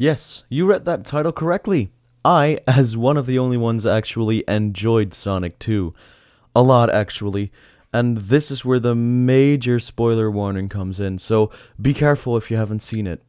Yes, you read that title correctly. I, as one of the only ones, actually enjoyed Sonic 2. A lot, actually. And this is where the major spoiler warning comes in, so be careful if you haven't seen it.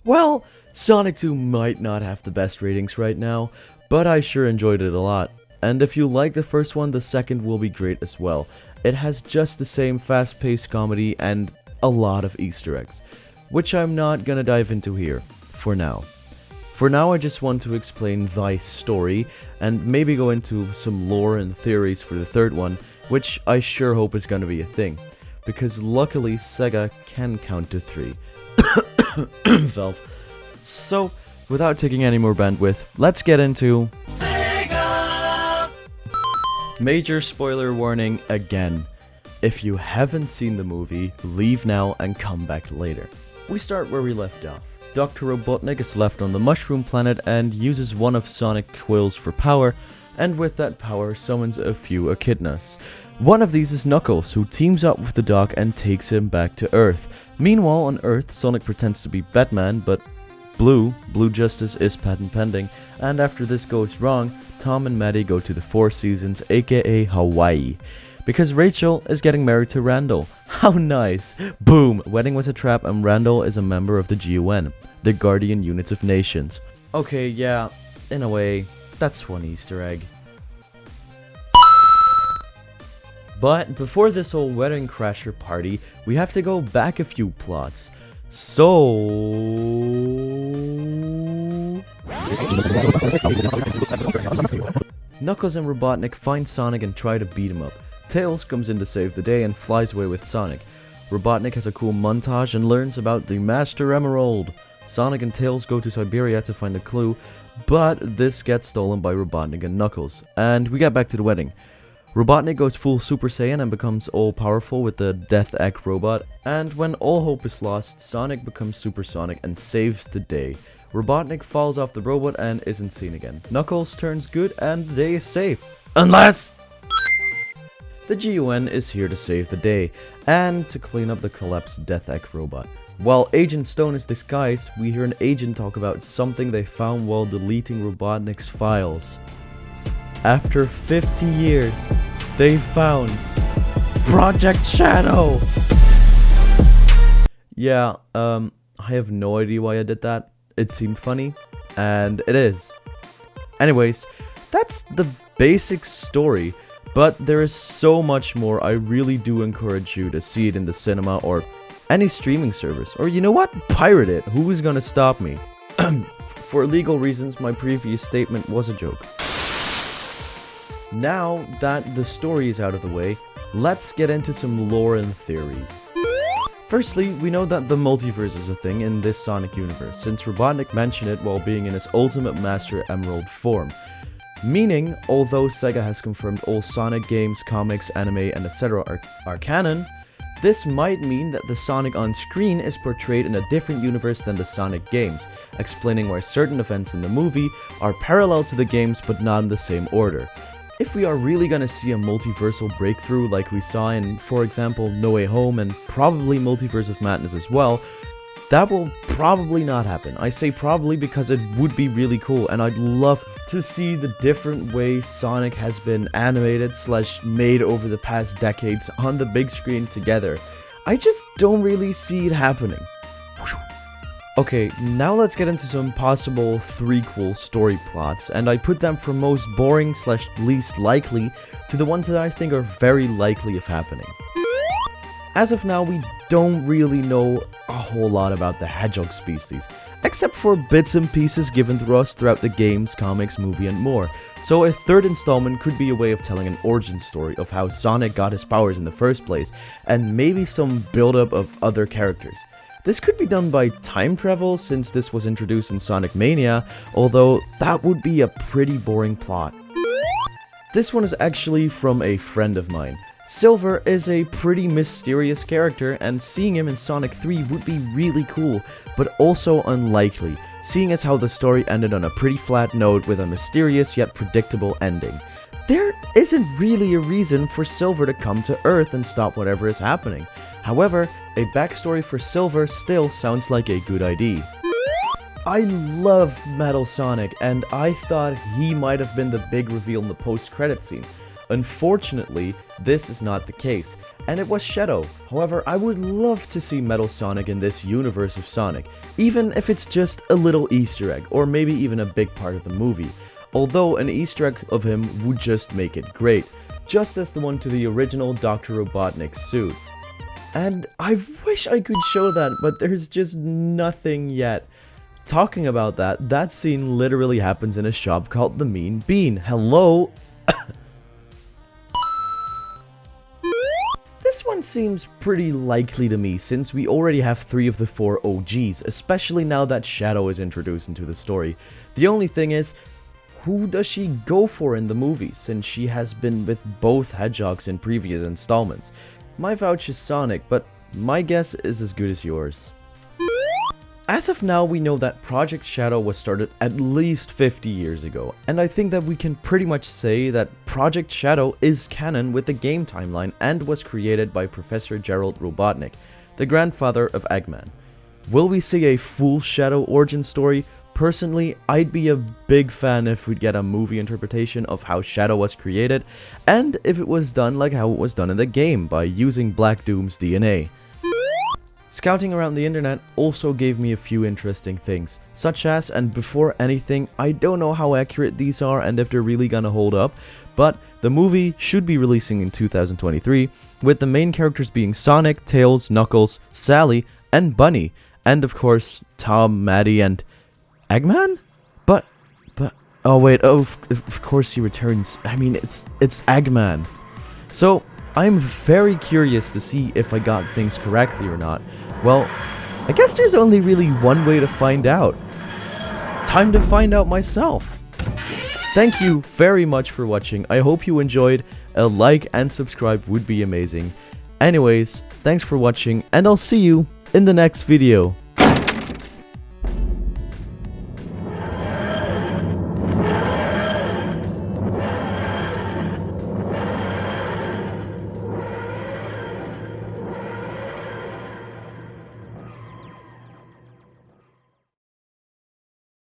Well, Sonic 2 might not have the best ratings right now, but I sure enjoyed it a lot. And if you like the first one, the second will be great as well. It has just the same fast-paced comedy and a lot of Easter eggs, which I'm not gonna dive into here, for now. For now, I just want to explain the story, and maybe go into some lore and theories for the third one, which I sure hope is gonna be a thing, because luckily Sega can count to 3. Valve. So, without taking any more bandwidth, let's get into Sega! Major spoiler warning again. If you haven't seen the movie, leave now and come back later. We start where we left off. Dr. Robotnik is left on the Mushroom Planet and uses one of Sonic's quills for power, and with that power summons a few echidnas. One of these is Knuckles, who teams up with the dog and takes him back to Earth. Meanwhile, on Earth, Sonic pretends to be Batman, but Blue Justice is patent pending, and after this goes wrong, Tom and Maddie go to the Four Seasons, aka Hawaii, because Rachel is getting married to Randall. How nice! Boom! Wedding was a trap and Randall is a member of the GUN, the Guardian Units of Nations. Okay, yeah, in a way, that's one Easter egg. But before this whole wedding crasher party, we have to go back a few plots. So... Knuckles and Robotnik find Sonic and try to beat him up. Tails comes in to save the day and flies away with Sonic. Robotnik has a cool montage and learns about the Master Emerald. Sonic and Tails go to Siberia to find a clue, but this gets stolen by Robotnik and Knuckles. And we get back to the wedding. Robotnik goes full Super Saiyan and becomes all-powerful with the Death Egg robot, and when all hope is lost, Sonic becomes Supersonic and saves the day. Robotnik falls off the robot and isn't seen again. Knuckles turns good and the day is safe. Unless... the GUN is here to save the day, and to clean up the collapsed Death Egg robot. While Agent Stone is disguised, we hear an agent talk about something they found while deleting Robotnik's files. After 50 years, they found Project Shadow! Yeah, I have no idea why I did that. It seemed funny, and it is. Anyways, that's the basic story, but there is so much more. I really do encourage you to see it in the cinema or any streaming service. Or you know what? Pirate it. Who is gonna stop me? For legal reasons, my previous statement was a joke. Now that the story is out of the way, let's get into some lore and theories. Firstly, we know that the multiverse is a thing in this Sonic universe, since Robotnik mentioned it while being in his Ultimate Master Emerald form. Meaning, although Sega has confirmed all Sonic games, comics, anime, and etc. are canon, this might mean that the Sonic on screen is portrayed in a different universe than the Sonic games, explaining why certain events in the movie are parallel to the games but not in the same order. If we are really gonna see a multiversal breakthrough like we saw in, for example, No Way Home and probably Multiverse of Madness as well, that will probably not happen. I say probably because it would be really cool, and I'd love to see the different ways Sonic has been animated / made over the past decades on the big screen together. I just don't really see it happening. Okay, now let's get into some possible threequel story plots, and I put them from most boring / least likely to the ones that I think are very likely of happening. As of now, we don't really know a whole lot about the Hedgehog species, except for bits and pieces given to us throughout the games, comics, movie, and more. So a third installment could be a way of telling an origin story of how Sonic got his powers in the first place, and maybe some build-up of other characters. This could be done by time travel, since this was introduced in Sonic Mania, although that would be a pretty boring plot. This one is actually from a friend of mine. Silver is a pretty mysterious character, and seeing him in Sonic 3 would be really cool, but also unlikely, seeing as how the story ended on a pretty flat note with a mysterious yet predictable ending. There isn't really a reason for Silver to come to Earth and stop whatever is happening. However, a backstory for Silver still sounds like a good idea. I love Metal Sonic, and I thought he might have been the big reveal in the post-credit scene. Unfortunately, this is not the case, and it was Shadow. However, I would love to see Metal Sonic in this universe of Sonic, even if it's just a little Easter egg, or maybe even a big part of the movie. Although an Easter egg of him would just make it great, just as the one to the original Dr. Robotnik's suit. And I wish I could show that, but there's just nothing yet. Talking about that, that scene literally happens in a shop called the Mean Bean. Hello? This one seems pretty likely to me, since we already have 3 of the 4 OGs, especially now that Shadow is introduced into the story. The only thing is, who does she go for in the movie, since she has been with both Hedgehogs in previous installments? My vouch is Sonic, but my guess is as good as yours. As of now, we know that Project Shadow was started at least 50 years ago, and I think that we can pretty much say that Project Shadow is canon with the game timeline and was created by Professor Gerald Robotnik, the grandfather of Eggman. Will we see a full Shadow origin story? Personally, I'd be a big fan if we'd get a movie interpretation of how Shadow was created, and if it was done like how it was done in the game, by using Black Doom's DNA. Scouting around the internet also gave me a few interesting things, such as, and before anything, I don't know how accurate these are and if they're really gonna hold up, but the movie should be releasing in 2023, with the main characters being Sonic, Tails, Knuckles, Sally, and Bunny, and of course, Tom, Maddie, and Eggman? But, oh wait, of course he returns. I mean, it's Eggman. So, I'm very curious to see if I got things correctly or not. Well, I guess there's only really one way to find out. Time to find out myself. Thank you very much for watching. I hope you enjoyed. A like and subscribe would be amazing. Anyways, thanks for watching, and I'll see you in the next video.